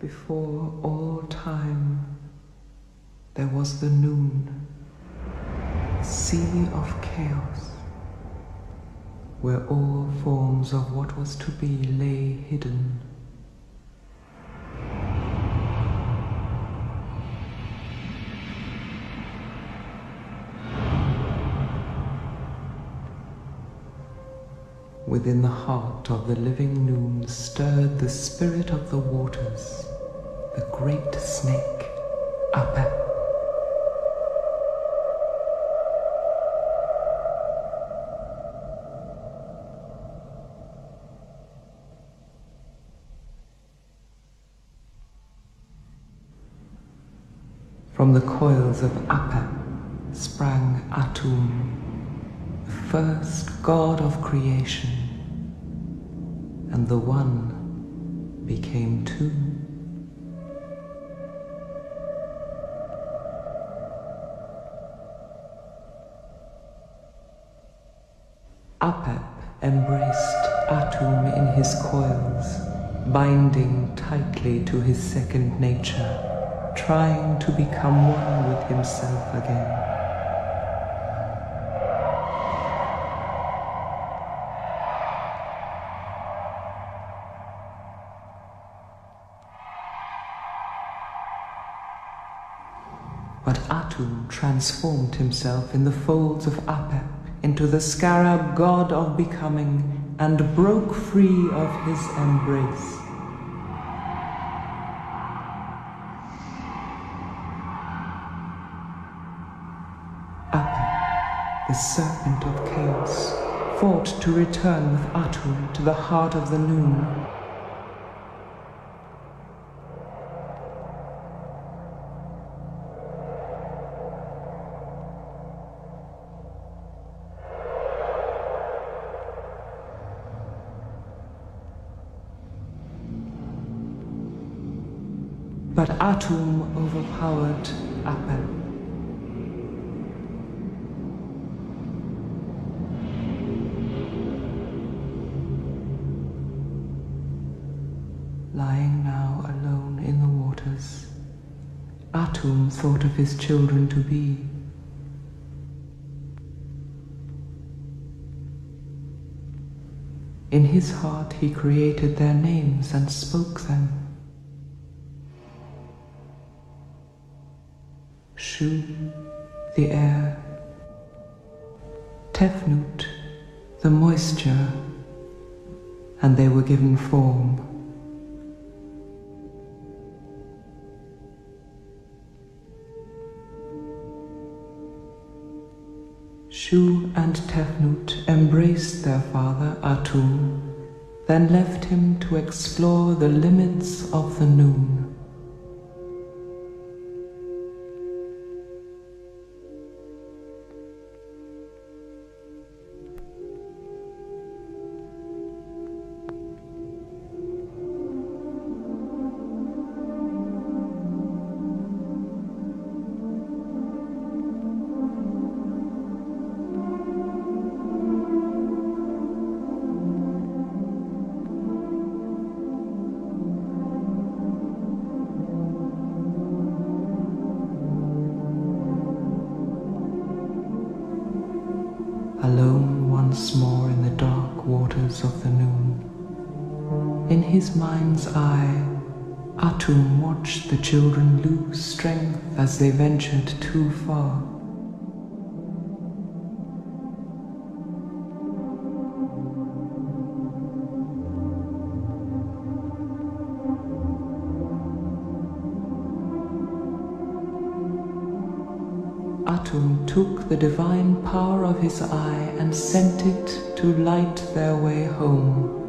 Before all time, there was the noon, a sea of chaos, where all forms of what was to be lay hidden. Within the heart of the living noon stirred the spirit of the waters, the great snake, Apep. From the coils of Apep sprang Atum, the first god of creation, and the one became two. Apep embraced Atum in his coils, binding tightly to his second nature, trying to become one with himself again. But Atum transformed himself in the folds of Apep into the scarab god of becoming and broke free of his embrace. Apep, the serpent of chaos, fought to return with Atum to the heart of the noon. But Atum overpowered Apep. Lying now alone in the waters, Atum thought of his children to be. In his heart he created their names and spoke them. Shu, the air, Tefnut, the moisture, and they were given form. Shu and Tefnut embraced their father Atum, then left him to explore the limits of the noon. Alone once more in the dark waters of the noon, in his mind's eye, Atum watched the children lose strength as they ventured too far. Atum took the divine power of his eye and sent it to light their way home.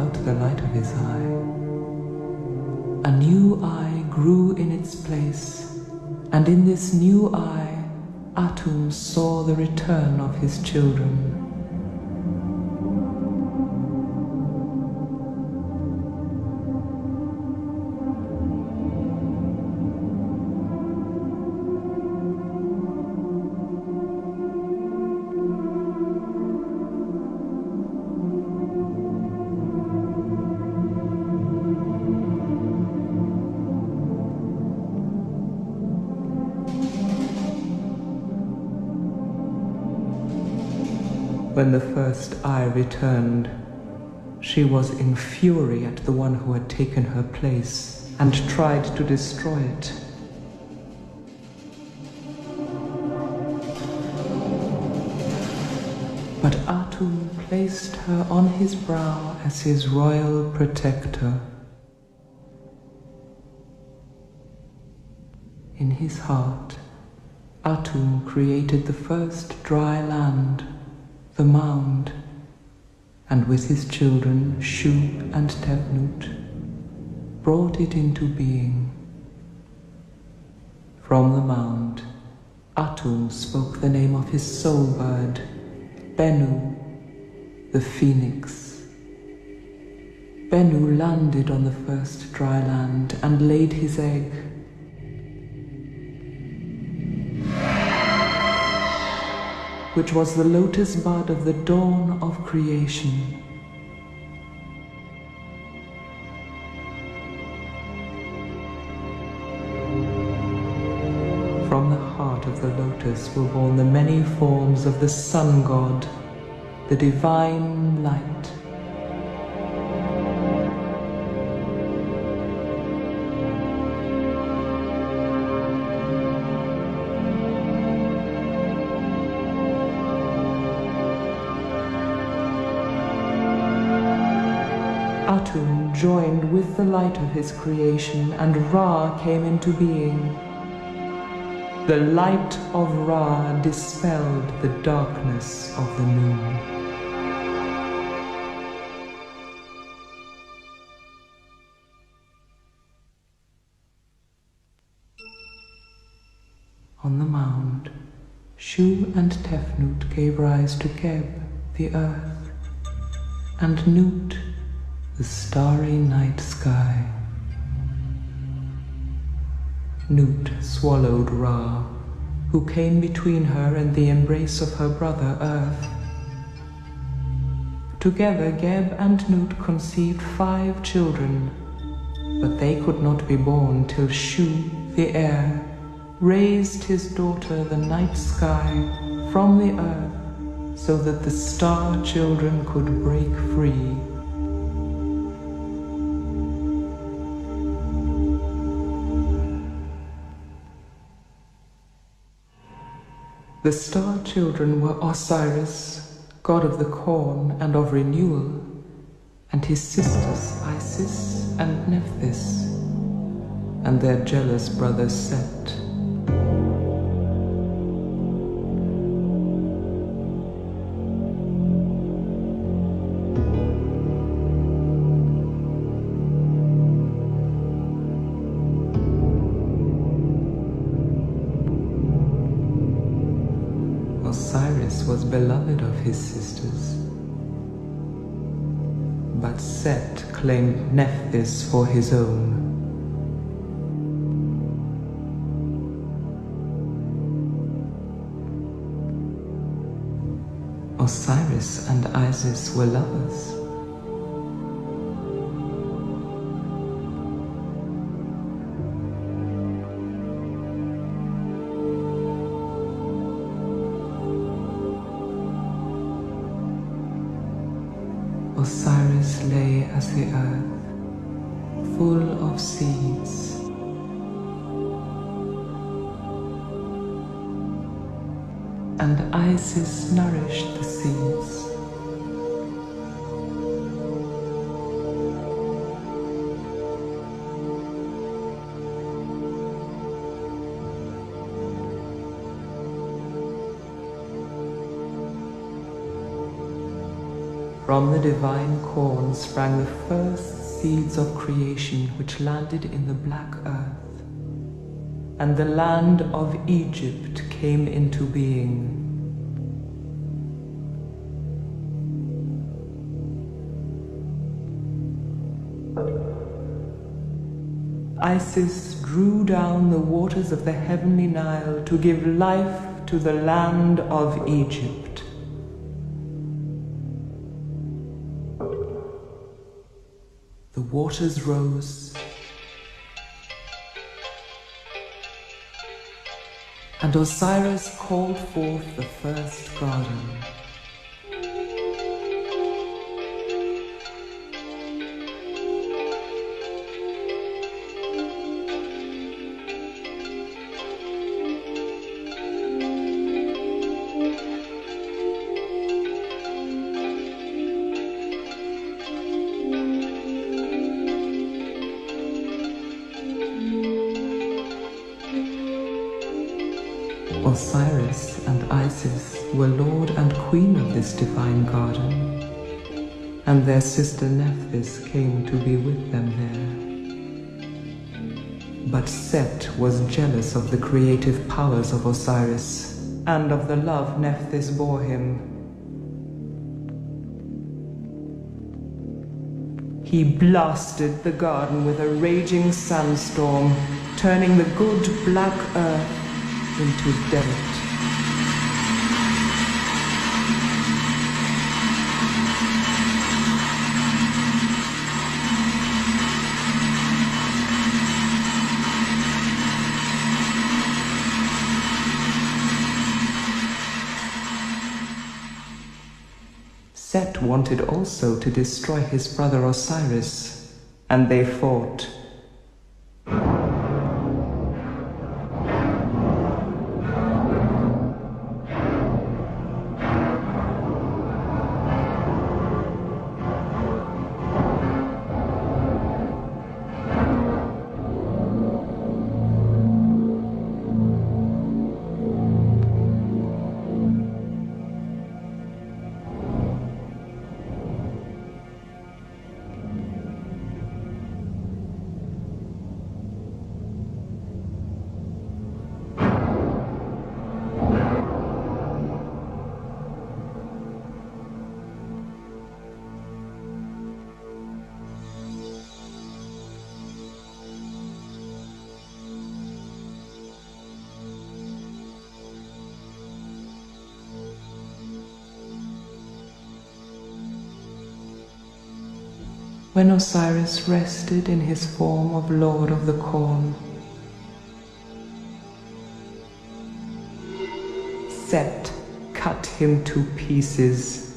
out the light of his eye. A new eye grew in its place, and in this new eye Atum saw the return of his children. When the first eye returned, she was in fury at the one who had taken her place and tried to destroy it. But Atum placed her on his brow as his royal protector. In his heart, Atum created the first dry land, the mound, and with his children, Shu and Tefnut, brought it into being. From the mound, Atum spoke the name of his soul bird, Bennu, the phoenix. Bennu landed on the first dry land and laid his egg. Which was the lotus bud of the dawn of creation. From the heart of the lotus were born the many forms of the sun god, the divine light. Atum joined with the light of his creation, and Ra came into being. The light of Ra dispelled the darkness of the moon. On the mound, Shu and Tefnut gave rise to Geb, the earth, and Nut, the starry night sky. Nut swallowed Ra, who came between her and the embrace of her brother Earth. Together Geb and Nut conceived 5 children, but they could not be born till Shu, the air, raised his daughter, the night sky, from the earth, so that the star children could break free. The star children were Osiris, god of the corn and of renewal, and his sisters Isis and Nephthys, and their jealous brother Set. Osiris was beloved of his sisters, but Set claimed Nephthys for his own. Osiris and Isis were lovers. Osiris lay as the earth, full of seeds. And Isis nourished the seeds. From the divine corn sprang the first seeds of creation which landed in the black earth, and the land of Egypt came into being. Isis drew down the waters of the heavenly Nile to give life to the land of Egypt. The waters rose, and Osiris called forth the first garden. Osiris and Isis were lord and queen of this divine garden, and their sister Nephthys came to be with them there. But Set was jealous of the creative powers of Osiris and of the love Nephthys bore him. He blasted the garden with a raging sandstorm, turning the good black earth into dirt. Set wanted also to destroy his brother Osiris, and they fought. When Osiris rested in his form of Lord of the Corn, Set cut him to pieces.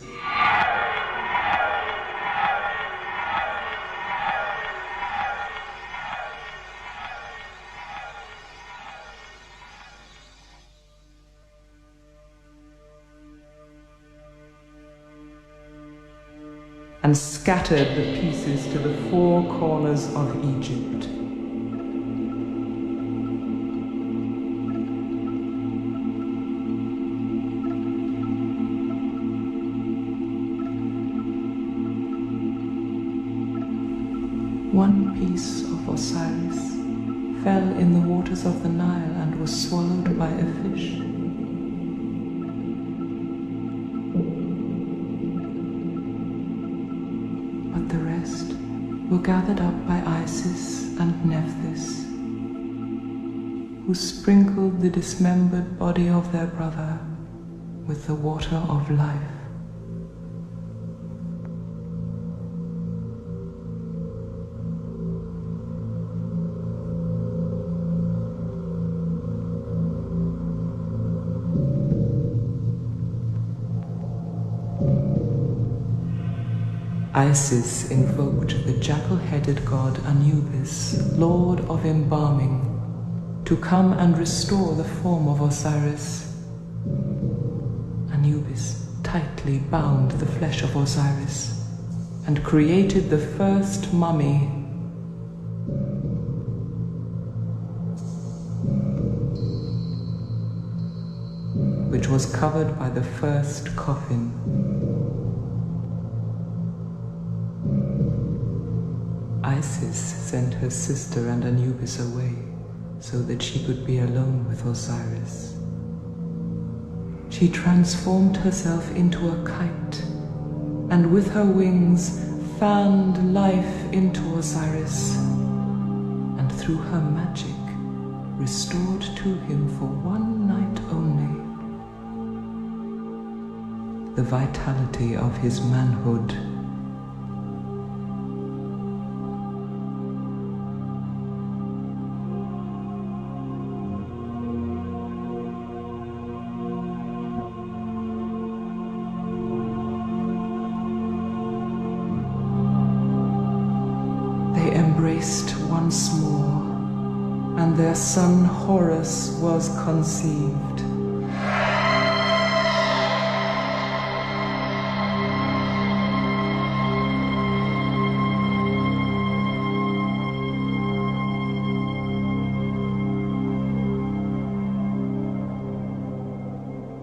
And scattered the pieces to the four corners of Egypt. One piece of Osiris fell in the waters of the Nile and was swallowed by a fish. The rest were gathered up by Isis and Nephthys, who sprinkled the dismembered body of their brother with the water of life. Isis invoked the jackal-headed god Anubis, lord of embalming, to come and restore the form of Osiris. Anubis tightly bound the flesh of Osiris and created the first mummy, which was covered by the first coffin. Isis sent her sister and Anubis away so that she could be alone with Osiris. She transformed herself into a kite, and with her wings fanned life into Osiris, and through her magic restored to him for one night only the vitality of his manhood. They embraced once more, and their son Horus was conceived.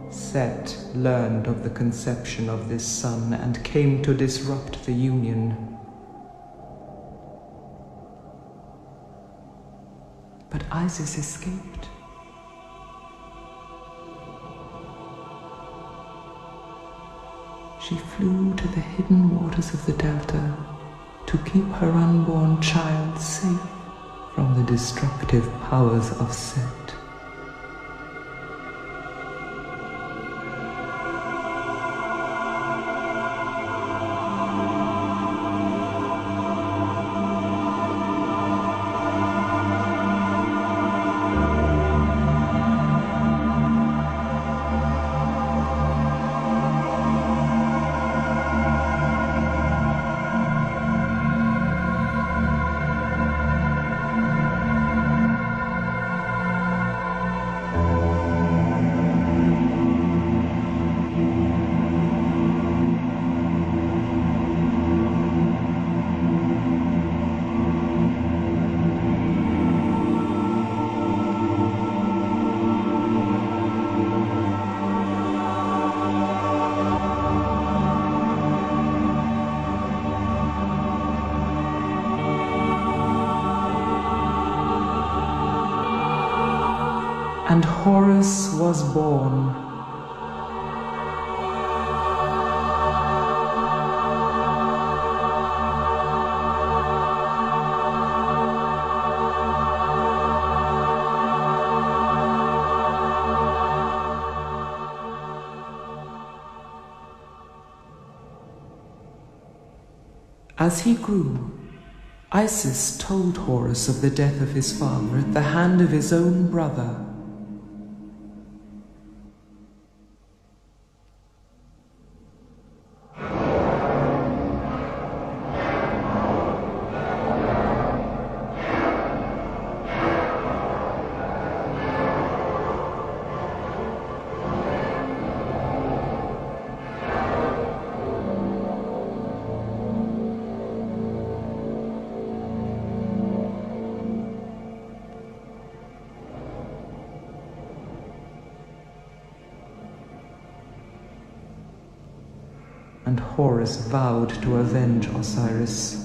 Set learned of the conception of this son and came to disrupt the union. But Isis escaped. She flew to the hidden waters of the delta to keep her unborn child safe from the destructive powers of Set. And Horus was born. As he grew, Isis told Horus of the death of his father at the hand of his own brother. And Horus vowed to avenge Osiris.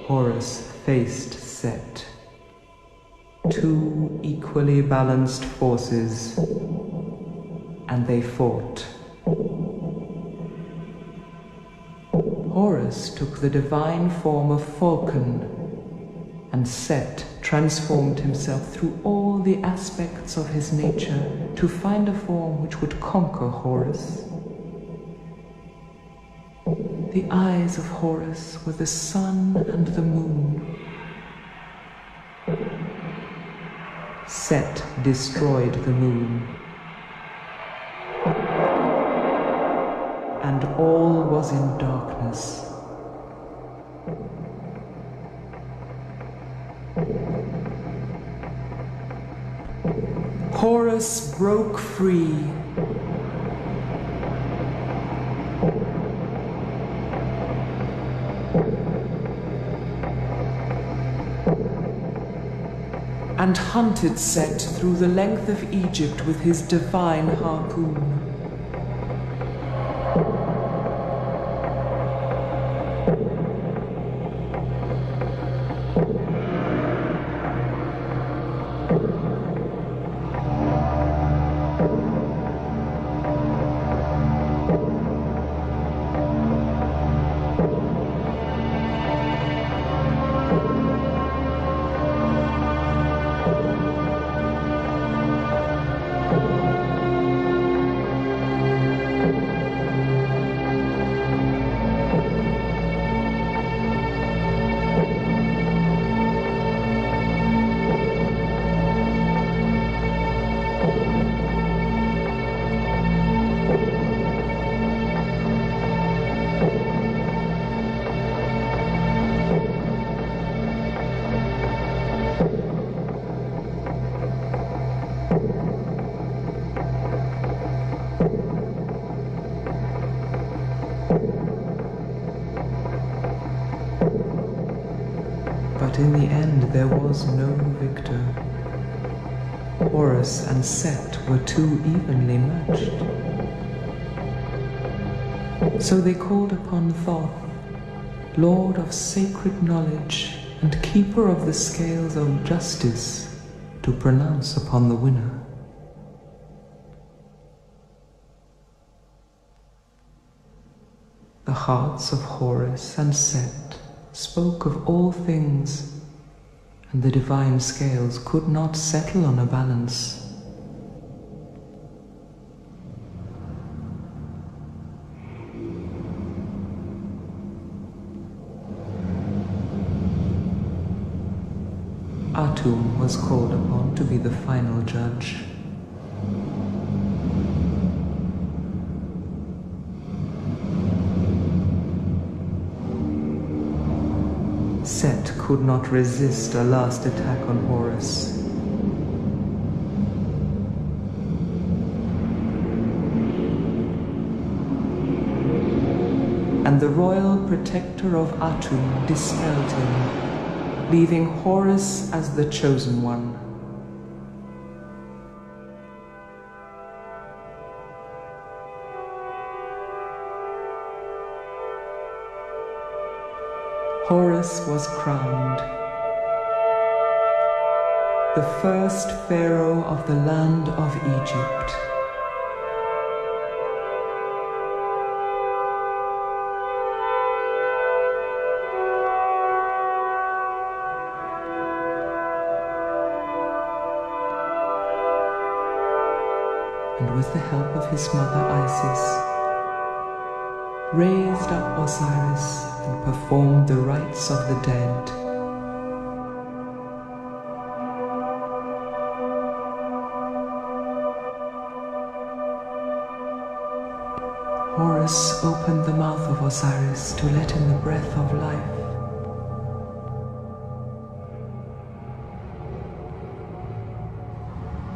Horus faced Set, two equally balanced forces, and they fought. Horus took the divine form of Falcon, and Set transformed himself through all the aspects of his nature to find a form which would conquer Horus. The eyes of Horus were the sun and the moon. Set destroyed the moon, and all was in darkness. Horus broke free. and hunted Set through the length of Egypt with his divine harpoon. But in the end there was no victor. Horus and Set were too evenly matched. So they called upon Thoth, Lord of sacred knowledge and keeper of the scales of justice, to pronounce upon the winner. The hearts of Horus and Set spoke of all things, and the divine scales could not settle on a balance. Atum was called upon to be the final judge. Set could not resist a last attack on Horus. And the royal protector of Atum dispelled him, leaving Horus as the chosen one. Horus was crowned, the first pharaoh of the land of Egypt. And with the help of his mother Isis, raised up Osiris and performed the rites of the dead. Horus opened the mouth of Osiris to let in the breath of life.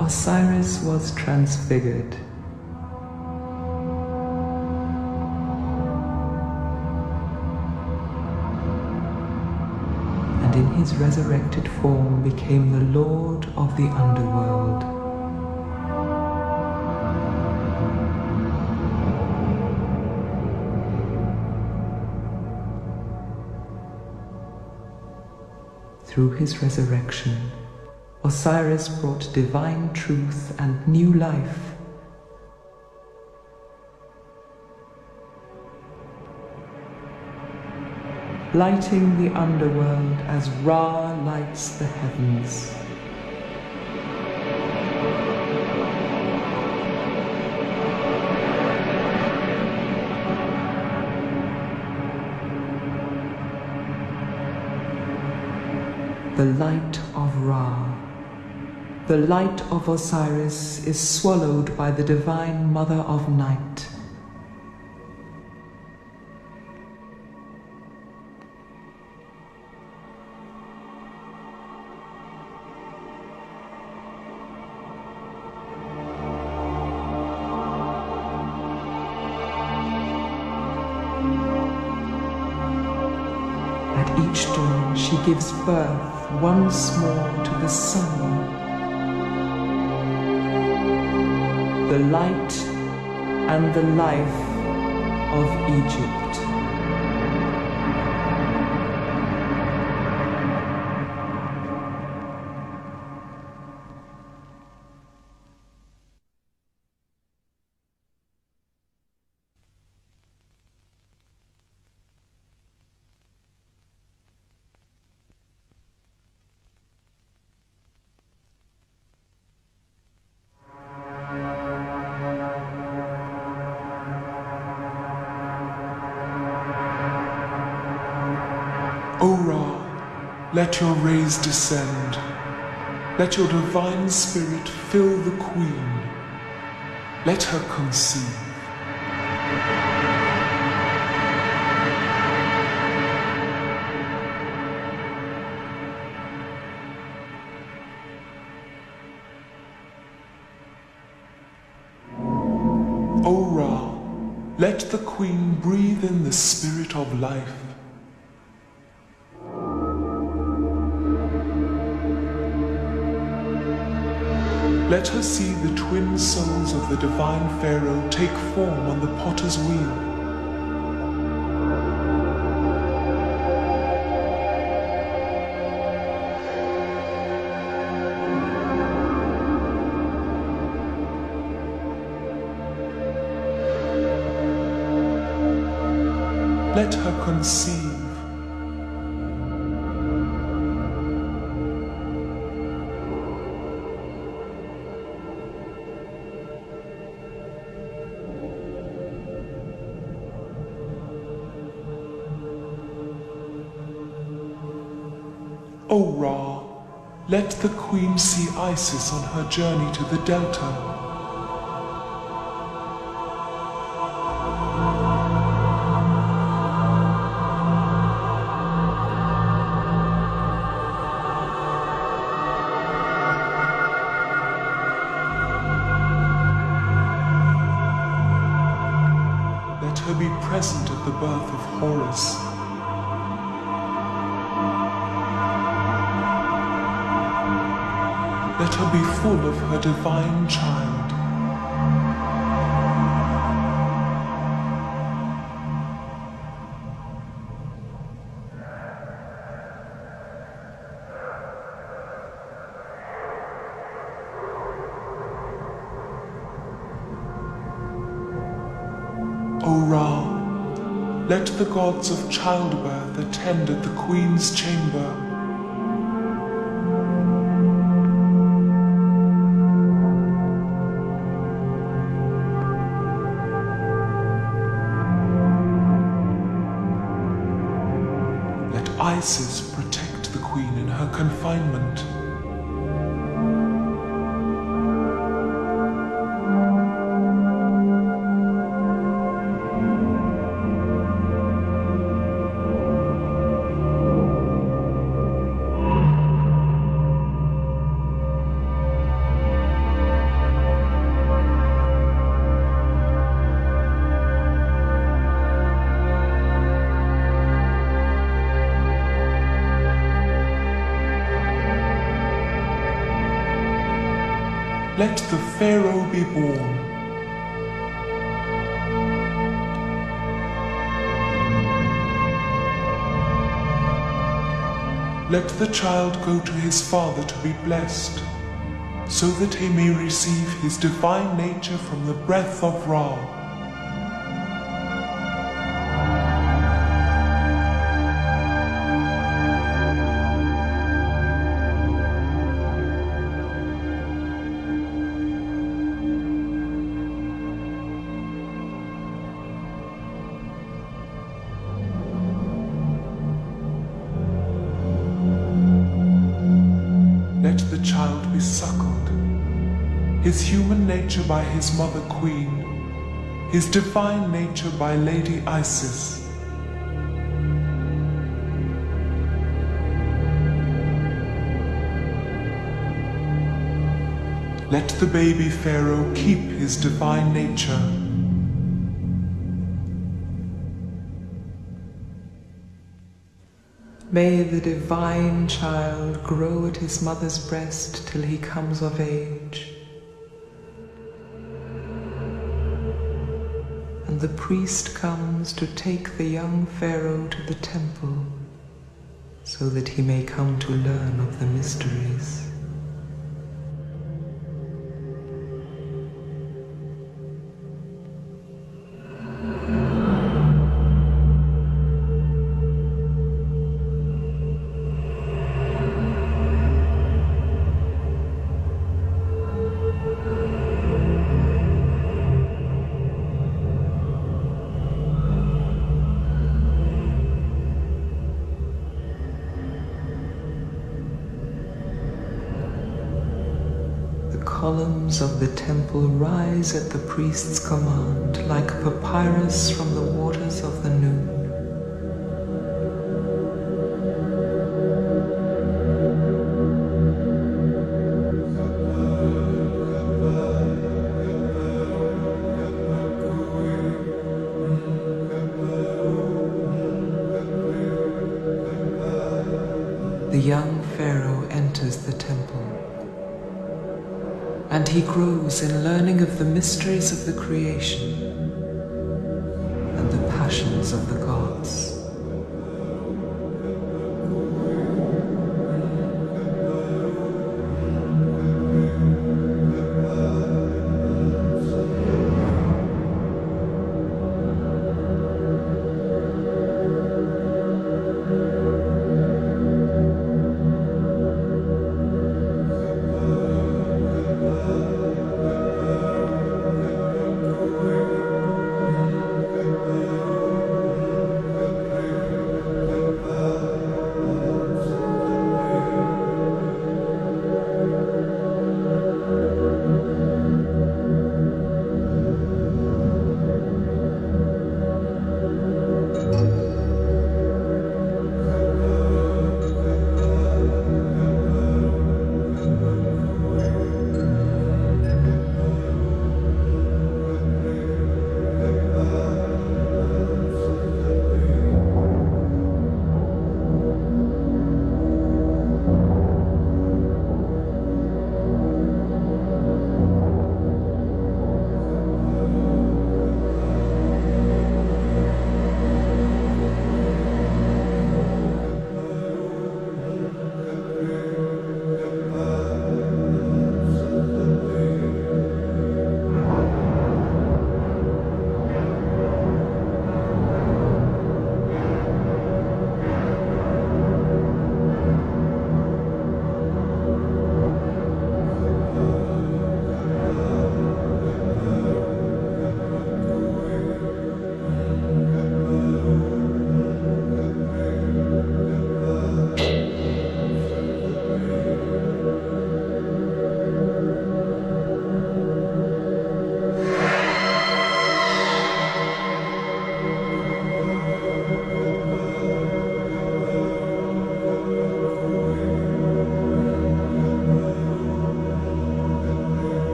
Osiris was transfigured. In his resurrected form became the Lord of the underworld. Through his resurrection, Osiris brought divine truth and new life. Lighting the underworld as Ra lights the heavens. The light of Ra, the light of Osiris, is swallowed by the divine Mother of Night. At each dawn she gives birth once more to the sun, the light and the life of Egypt. O Ra, let your rays descend. Let your divine spirit fill the queen. Let her conceive. O Ra, let the queen breathe in the spirit of life. Let her see the twin souls of the divine Pharaoh take form on the potter's wheel. Let her conceive. O Ra, let the queen see Isis on her journey to the delta. Let her be present at the birth of Horus. Let her be full of her divine child. O Ra, let the gods of childbirth attend at the queen's chamber. Isis protect the queen in her confinement. Let the Pharaoh be born. Let the child go to his father to be blessed, so that he may receive his divine nature from the breath of Ra. Let the child be suckled, his human nature by his mother queen, his divine nature by Lady Isis. Let the baby Pharaoh keep his divine nature. May the divine child grow at his mother's breast till he comes of age. And the priest comes to take the young pharaoh to the temple so that he may come to learn of the mysteries. Columns of the temple rise at the priest's command like papyrus from the waters of the noon. The young pharaoh enters the temple. And he grows in learning of the mysteries of the creation and the passions of the gods.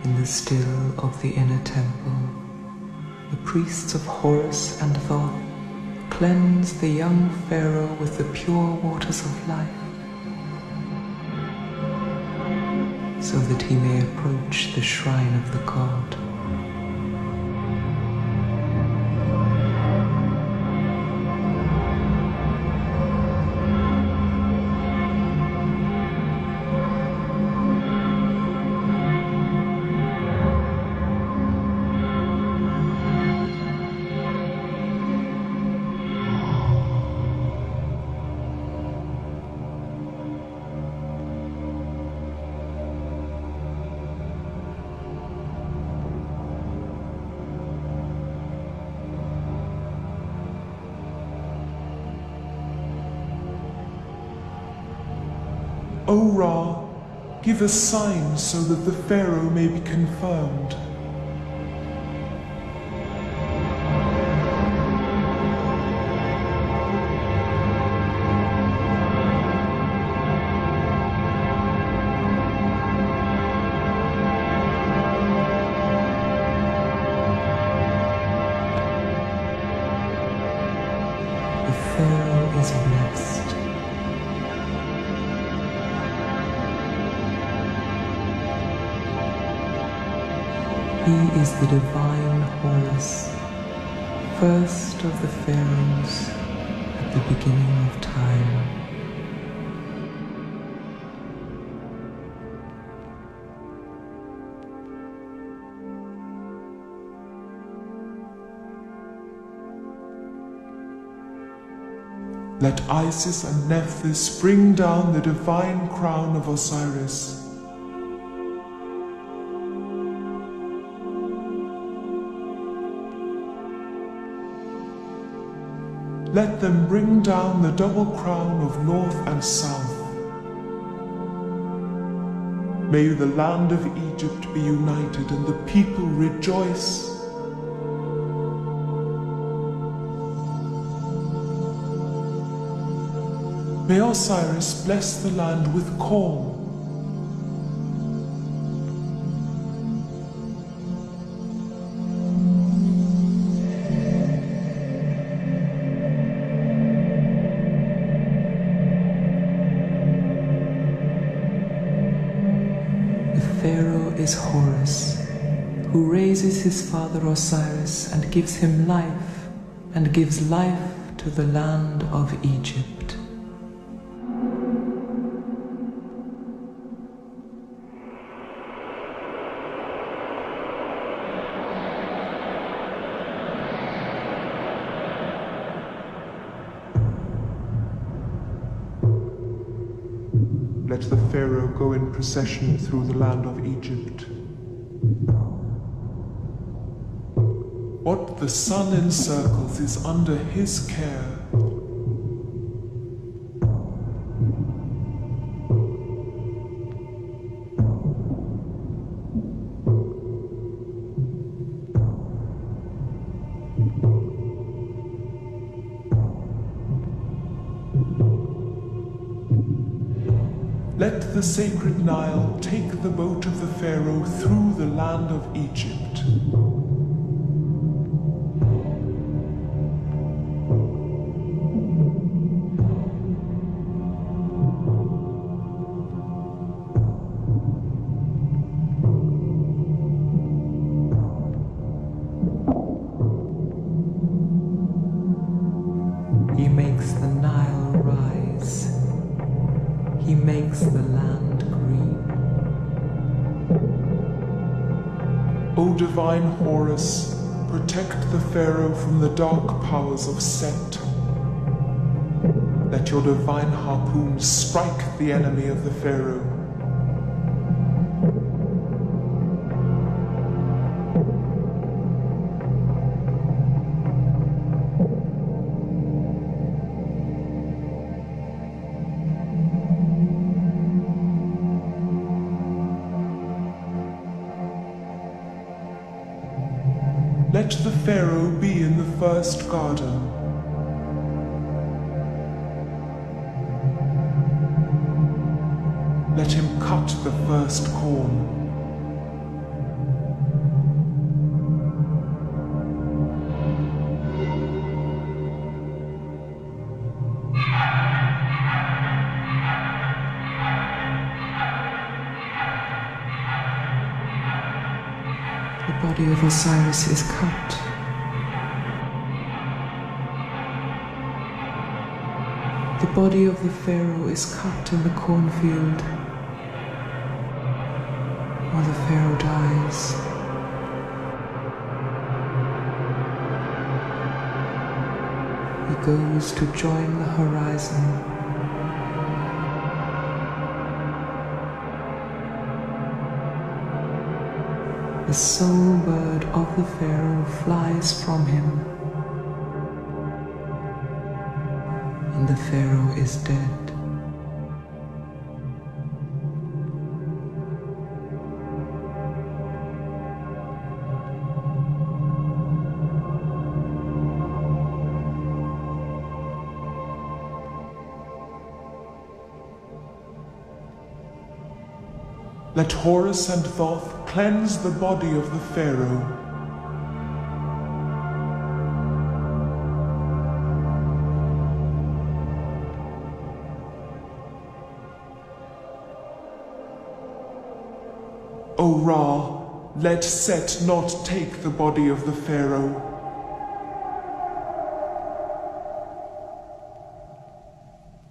In the still of the inner temple, the priests of Horus and Thoth cleanse the young pharaoh with the pure waters of life, so that he may approach the shrine of the god. O Ra, give a sign so that the Pharaoh may be confirmed. The Pharaoh is blessed. He is the divine Horus, first of the pharaohs at the beginning of time. Let Isis and Nephthys bring down the divine crown of Osiris. Let them bring down the double crown of North and South. May the land of Egypt be united and the people rejoice. May Osiris bless the land with corn. Pharaoh is Horus, who raises his father Osiris and gives him life, and gives life to the land of Egypt. Let the Pharaoh go in procession through the land of Egypt. What the sun encircles is under his care. Let the sacred Nile take the boat of the Pharaoh through the land of Egypt. He makes the Nile rise. He makes the land green. O divine Horus, protect the Pharaoh from the dark powers of Set. Let your divine harpoons strike the enemy of the Pharaoh. Let the Pharaoh be in the first garden. Let him cut the first corn. body of Osiris is cut. The body of the pharaoh is cut in the cornfield, while the pharaoh dies. He goes to join the horizon. The soul bird of the pharaoh flies from him, and the pharaoh is dead. Let Horus and Thoth cleanse the body of the pharaoh. O Ra, let Set not take the body of the pharaoh.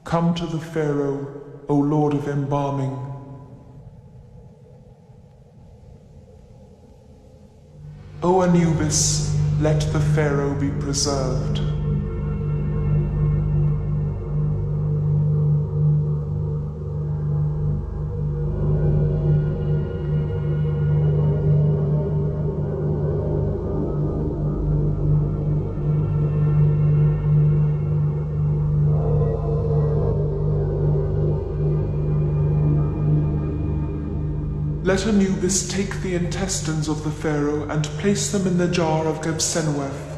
Come to the pharaoh, O Lord of embalming. O Anubis, let the pharaoh be preserved. Let Anubis take the intestines of the pharaoh and place them in the jar of Gebsenweth.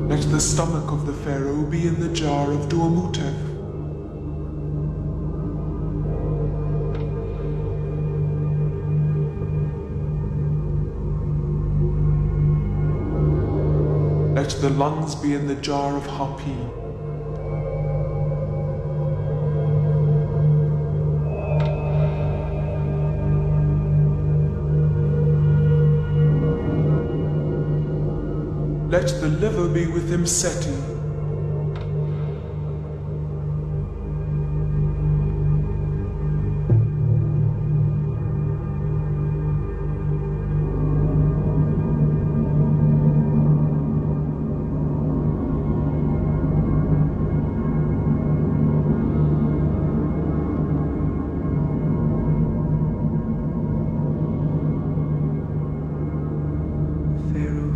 Let the stomach of the pharaoh be in the jar of Duamutef. Let the lungs be in the jar of Hapi. Let the liver be with Imseti.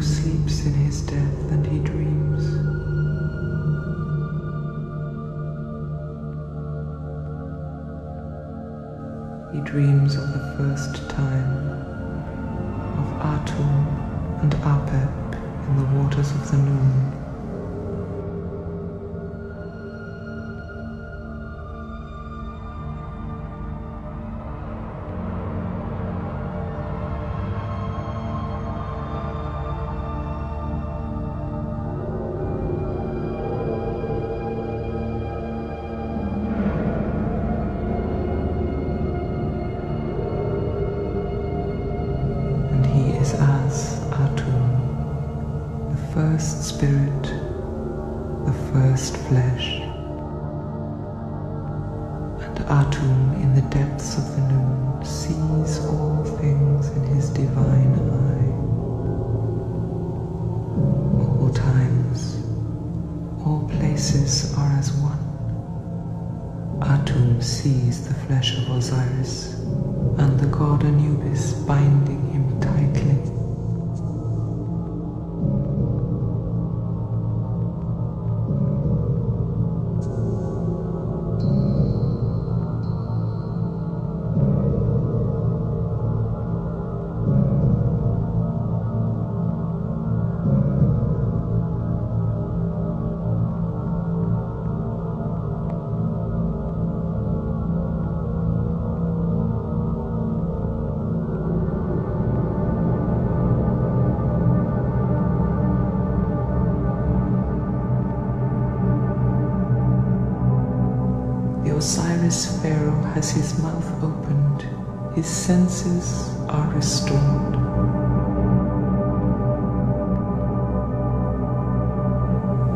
Sleeps in his death and he dreams. He dreams of the first time, of Atum and Apep in the waters of the Noon. First spirit, the first flesh, and Atum in the depths of the noon sees all things in his divine eye. All times, all places are as one. Atum sees the flesh of Osiris and the god Anubis binding him tightly. as Pharaoh has his mouth opened, his senses are restored.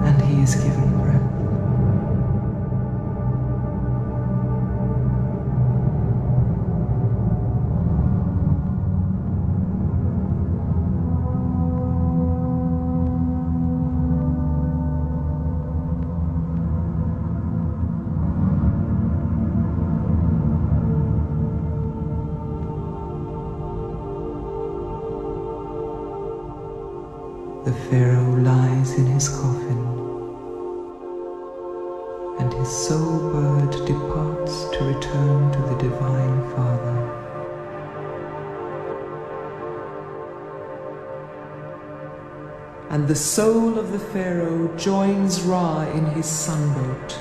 And he is given breath. The Pharaoh lies in his coffin, and his soul bird departs to return to the Divine Father. And the soul of the Pharaoh joins Ra in his sunboat.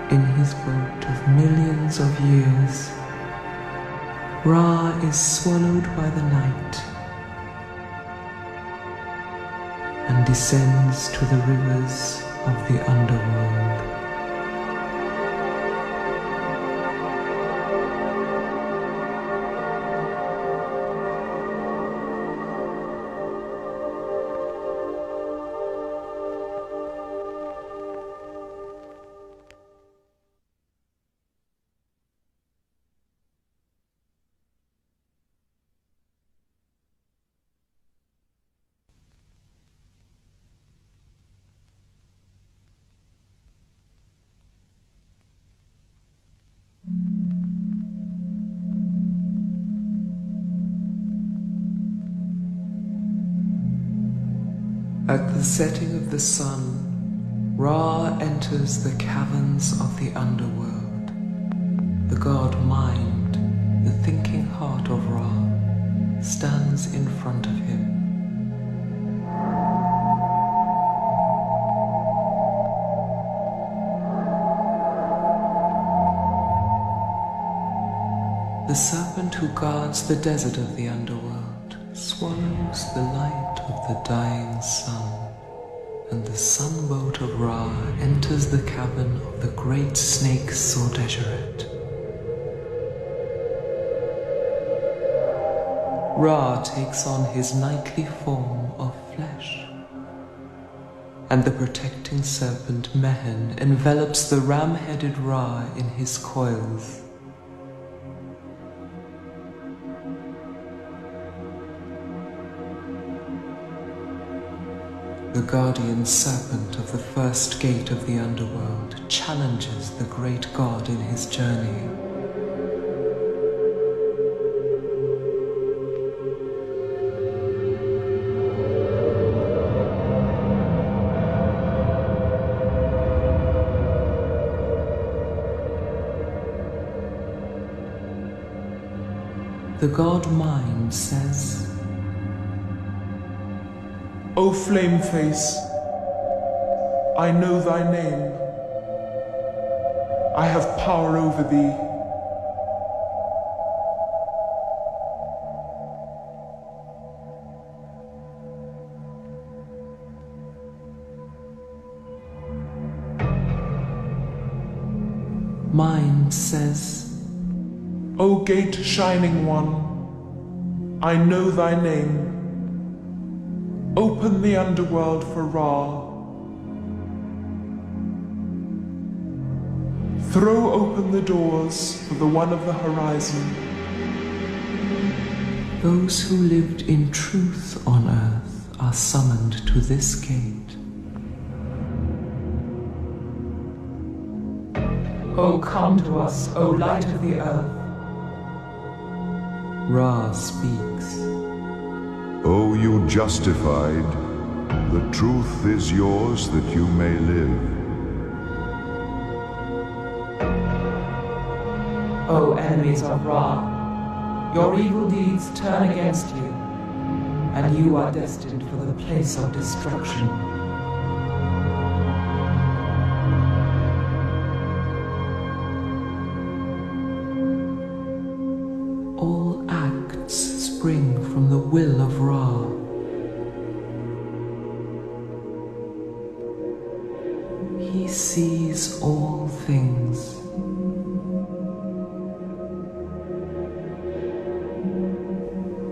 In his boat of millions of years, Ra is swallowed by the night and descends to the rivers of the underworld. At the setting of the sun, Ra enters the caverns of the underworld. The god Mind, the thinking heart of Ra, stands in front of him. The serpent who guards the desert of the underworld swallows the light of the dying sun, and the sunboat of Ra enters the cavern of the great snake Sordejeret. Ra takes on his nightly form of flesh, and the protecting serpent Mehen envelops the ram-headed Ra in his coils. The guardian serpent of the first gate of the underworld challenges the great god in his journey. The god Mind says, O flame face, I know thy name. I have power over thee. Mind says, O gate shining one, I know thy name. Open the underworld for Ra. Throw open the doors for the one of the horizon. those who lived in truth on earth are summoned to this gate. O come to us, O light of the earth. Ra speaks. O you justified, the truth is yours that you may live. O enemies of Ra, your evil deeds turn against you, and you are destined for the place of destruction. All act will of Ra. He sees all things.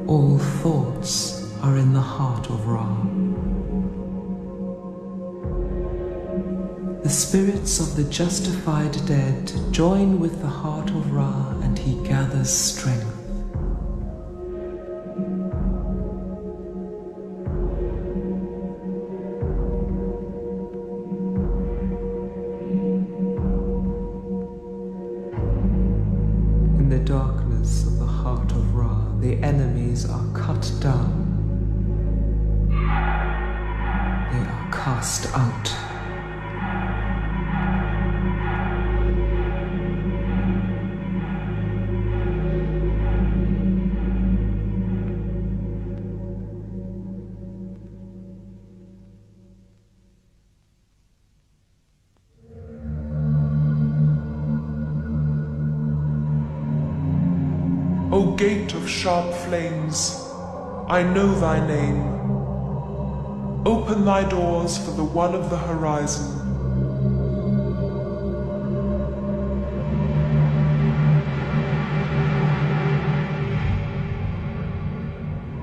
All thoughts are in the heart of Ra. The spirits of the justified dead join with the heart of Ra, and he gathers strength. In the darkness of the heart of Ra, the enemies are cut down. They are cast out. O gate of sharp flames, I know thy name. Open thy doors for the one of the horizon.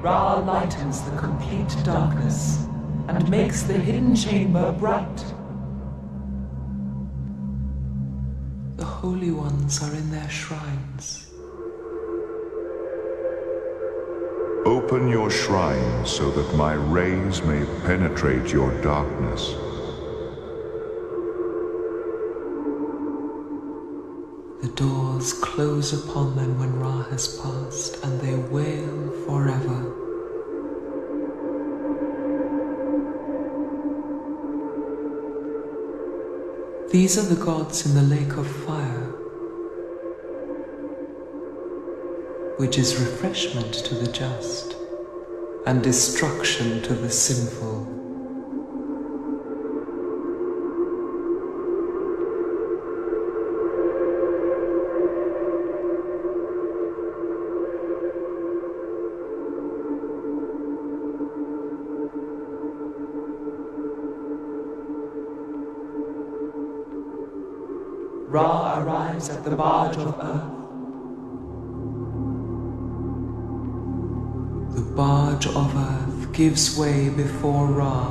Ra lightens the complete darkness and makes the hidden chamber bright. The holy ones are in their shrines. Open your shrine so that my rays may penetrate your darkness. The doors close upon them when Ra has passed, and they wail forever. These are the gods in the lake of fire, which is refreshment to the just and destruction to the sinful. Ra arrives at the barge of earth. The barge of earth gives way before Ra.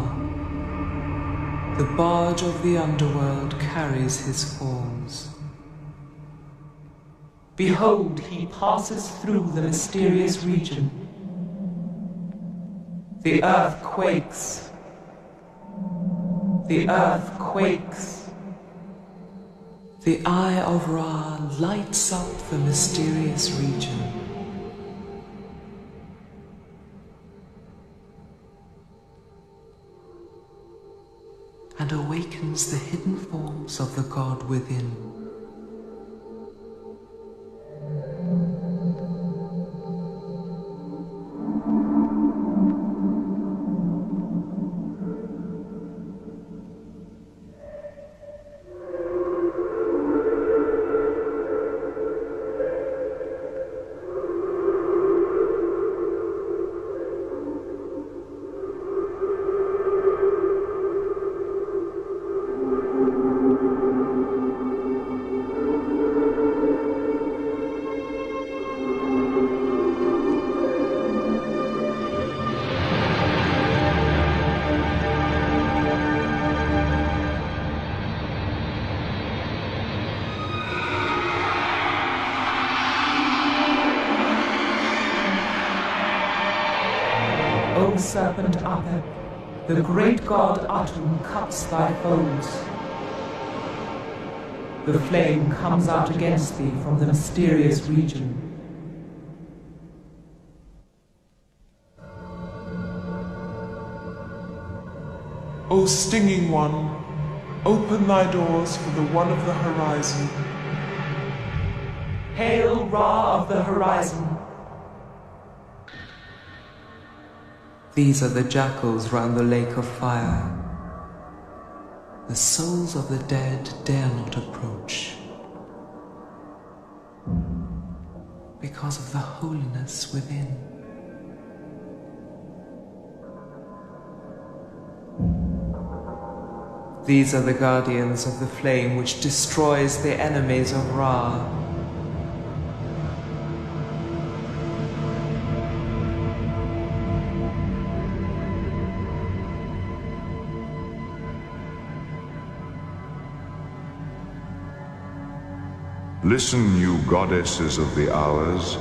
The barge of the underworld carries his forms. Behold, he passes through the mysterious region. The earth quakes. The earth quakes. The eye of Ra lights up the mysterious region. And awakens the hidden forms of the god within. O serpent Apep, the great god Atum cuts thy foes. The flame comes out against thee from the mysterious region. O stinging one, open thy doors for the one of the horizon. Hail, Ra of the horizon! These are the jackals round the lake of fire. The souls of the dead dare not approach because of the holiness within. These are the guardians of the flame which destroys the enemies of Ra. Listen, you goddesses of the hours.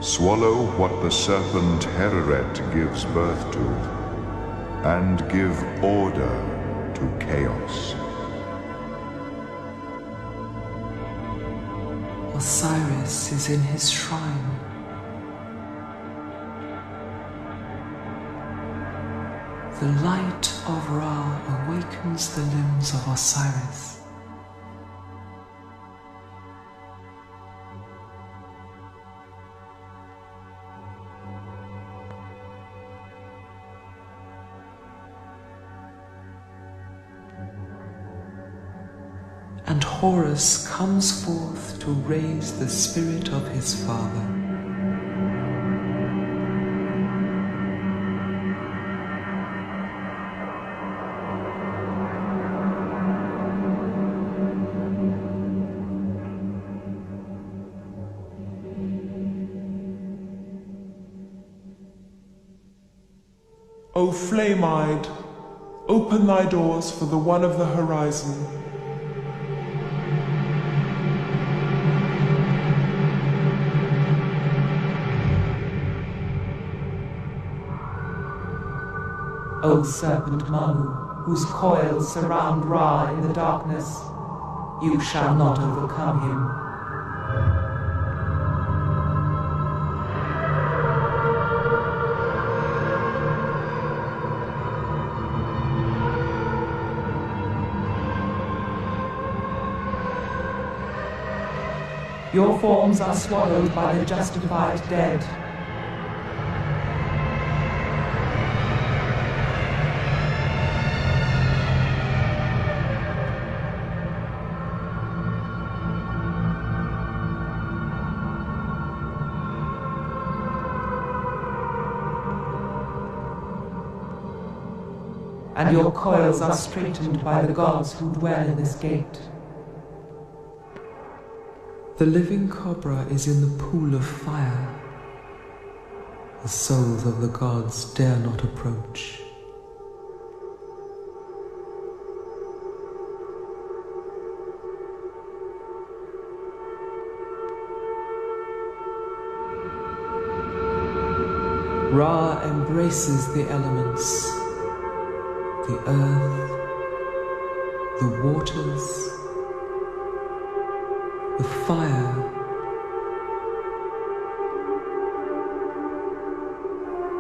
Swallow what the serpent Hereret gives birth to, and give order to chaos. Osiris is in his shrine. The light of Ra awakens the limbs of Osiris. And Horus comes forth to raise the spirit of his father. O flame-eyed, open thy doors for the one of the horizon. O serpent Manu, whose coils surround Ra in the darkness, you shall not overcome him. Your forms are swallowed by the justified dead. And your coils are straightened by the gods who dwell in this gate. The living cobra is in the pool of fire. The souls of the gods dare not approach. Ra embraces the elements, the earth, the waters, the fire,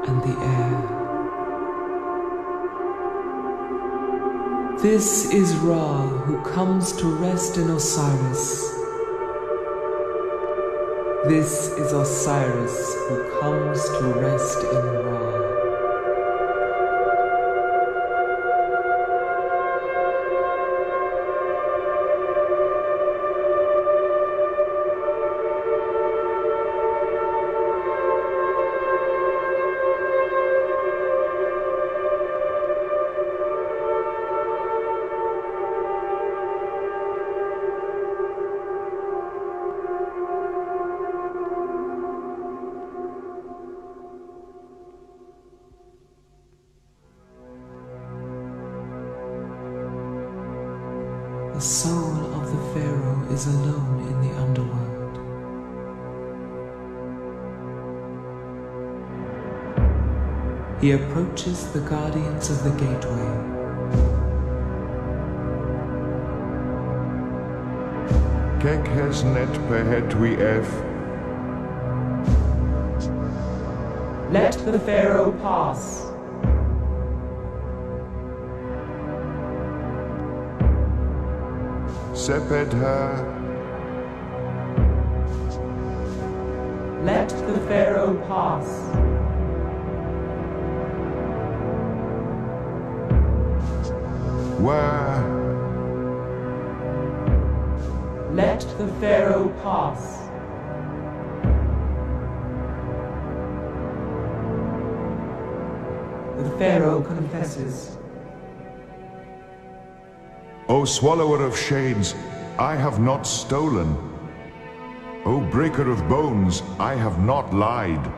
and the air. This is Ra who comes to rest in Osiris. This is Osiris who comes to rest in Ra. The soul of the Pharaoh is alone in the underworld. He approaches the guardians of the gateway. Kek has net pehetwi ef. Let the Pharaoh pass. Seped her. Let the Pharaoh pass. Where? Let the Pharaoh pass. The Pharaoh confesses. O swallower of shades, I have not stolen. O breaker of bones, I have not lied.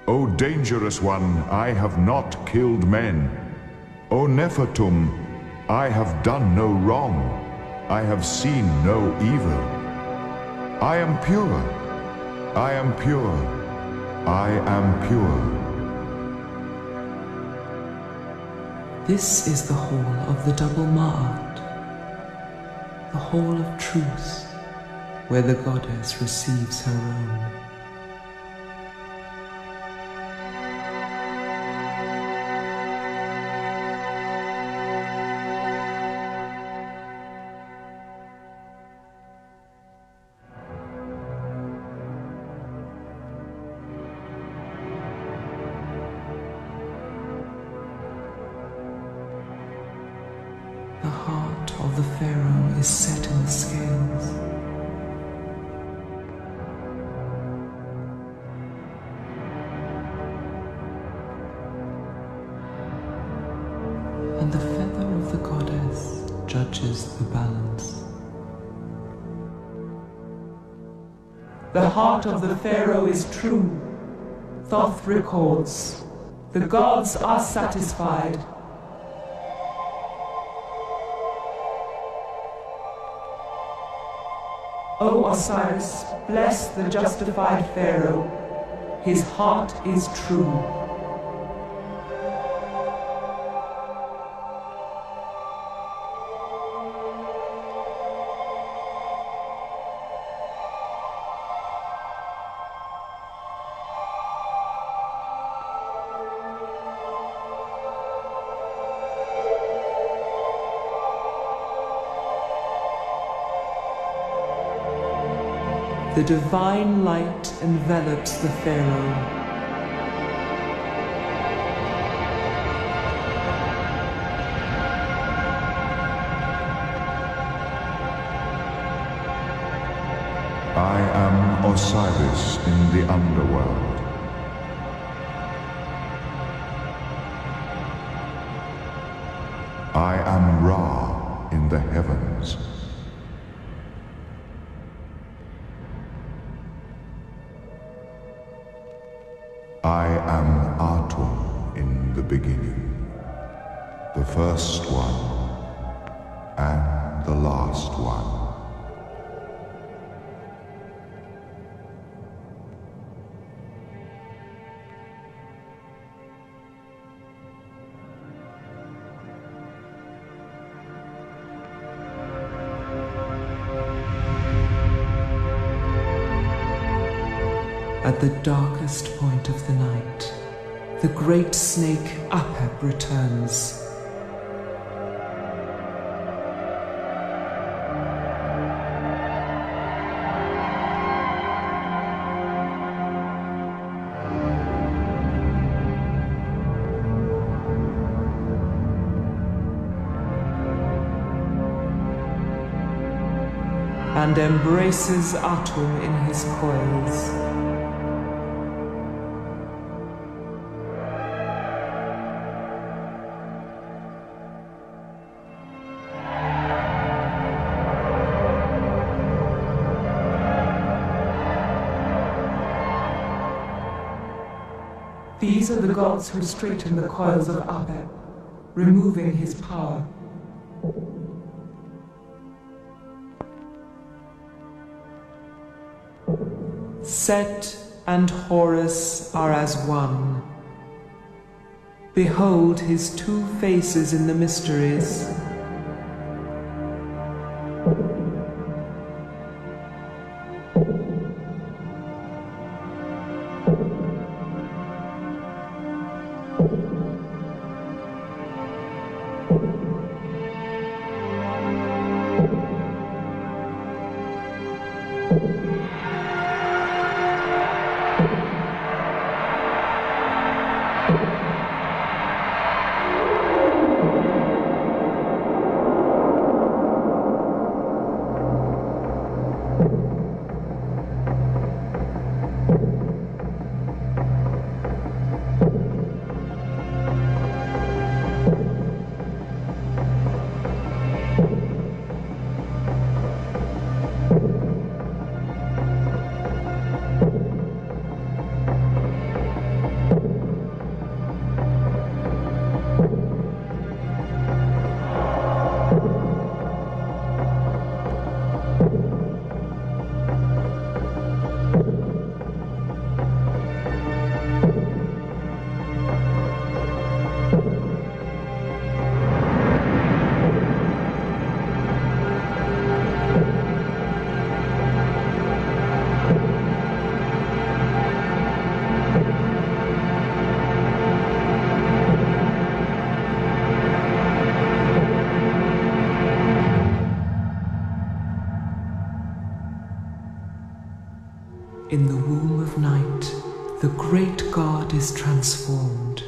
O dangerous one, I have not killed men. O Nephatum, I have done no wrong. I have seen no evil. I am pure. I am pure. I am pure. This is the hall of the double Ma'at, the hall of truth, where the goddess receives her own. The heart of the Pharaoh is set in the scales. And the feather of the goddess judges the balance. The heart of the Pharaoh is true. Thoth records, the gods are satisfied. O Osiris, bless the justified Pharaoh. His heart is true. The divine light envelops the Pharaoh. I am Osiris in the underworld. I am Ra in the heavens. I am Atum in the beginning, the first one and the last one. At the darkest point of the night, the great snake Apep returns. And embraces Atum in his coils. These are the gods who straighten the coils of Apep, removing his power. Set and Horus are as one. Behold his two faces in the mysteries. heart is transformed.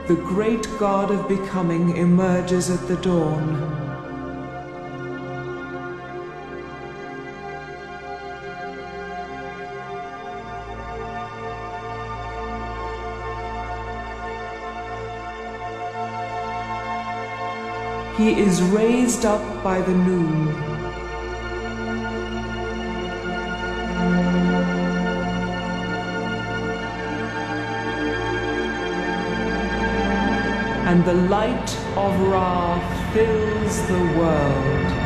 The great god of becoming emerges at the dawn. He is raised up by the noon. And the light of Ra fills the world.